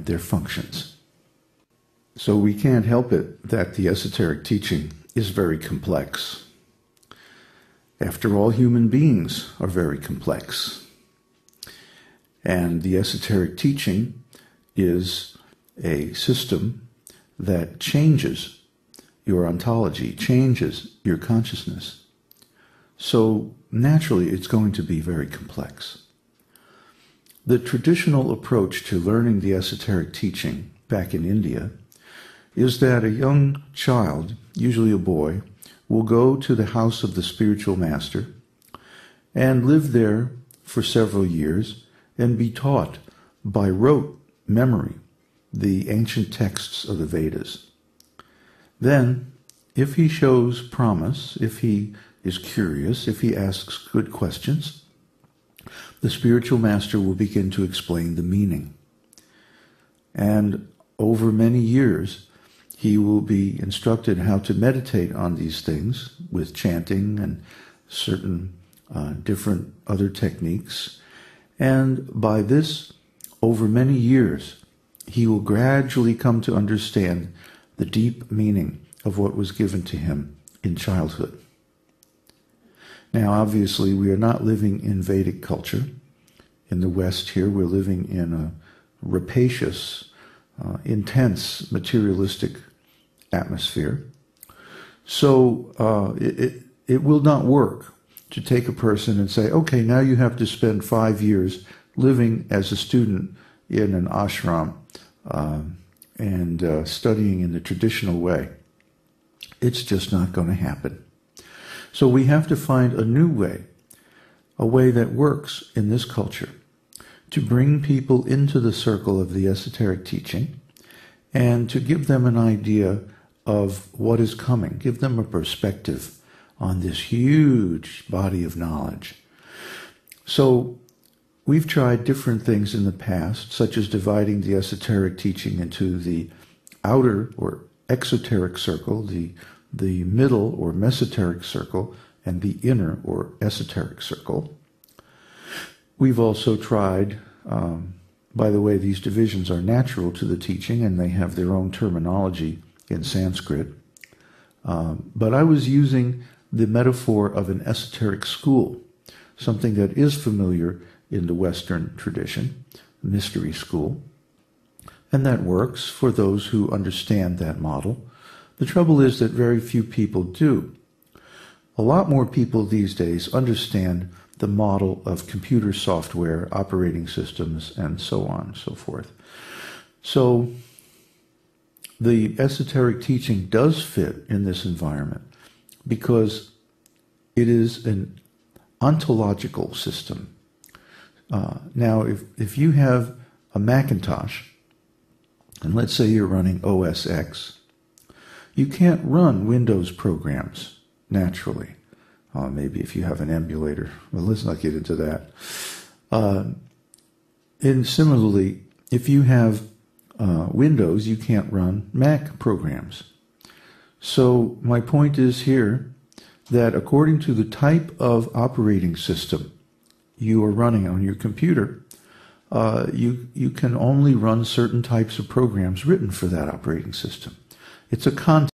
understand their functions. So we can't help it that the esoteric teaching is very complex. After all, human beings are very complex. And the esoteric teaching is a system that changes your ontology, changes your consciousness. So naturally, it's going to be very complex. The traditional approach to learning the esoteric teaching back in India is that a young child, usually a boy, will go to the house of the spiritual master and live there for several years and be taught by rote memory the ancient texts of the Vedas. Then, if he shows promise, if he is curious, if he asks good questions, the spiritual master will begin to explain the meaning. And over many years, he will be instructed how to meditate on these things with chanting and certain different other techniques. And by this, over many years, he will gradually come to understand the deep meaning of what was given to him in childhood. Now, obviously, we are not living in Vedic culture. In the West here, we're living in a rapacious, intense, materialistic atmosphere. So it will not work to take a person and say, okay, now you have to spend 5 years living as a student in an ashram and studying in the traditional way. It's just not going to happen. So we have to find a new way, a way that works in this culture, to bring people into the circle of the esoteric teaching and to give them an idea of what is coming, give them a perspective on this huge body of knowledge. So we've tried different things in the past, such as dividing the esoteric teaching into the outer or exoteric circle, the middle or mesoteric circle, and the inner or esoteric circle. We've also tried, by the way, these divisions are natural to the teaching and they have their own terminology in Sanskrit. But I was using the metaphor of an esoteric school, something that is familiar in the Western tradition, mystery school. And that works for those who understand that model. The trouble is that very few people do. A lot more people these days understand the model of computer software, operating systems, and so on and so forth. So the esoteric teaching does fit in this environment because it is an ontological system. Now, if you have a Macintosh, and let's say you're running OS X, you can't run Windows programs naturally. Maybe if you have an emulator. Well, let's not get into that. And similarly, if you have Windows, you can't run Mac programs. So my point is here that according to the type of operating system you are running on your computer, you can only run certain types of programs written for that operating system. It's a context.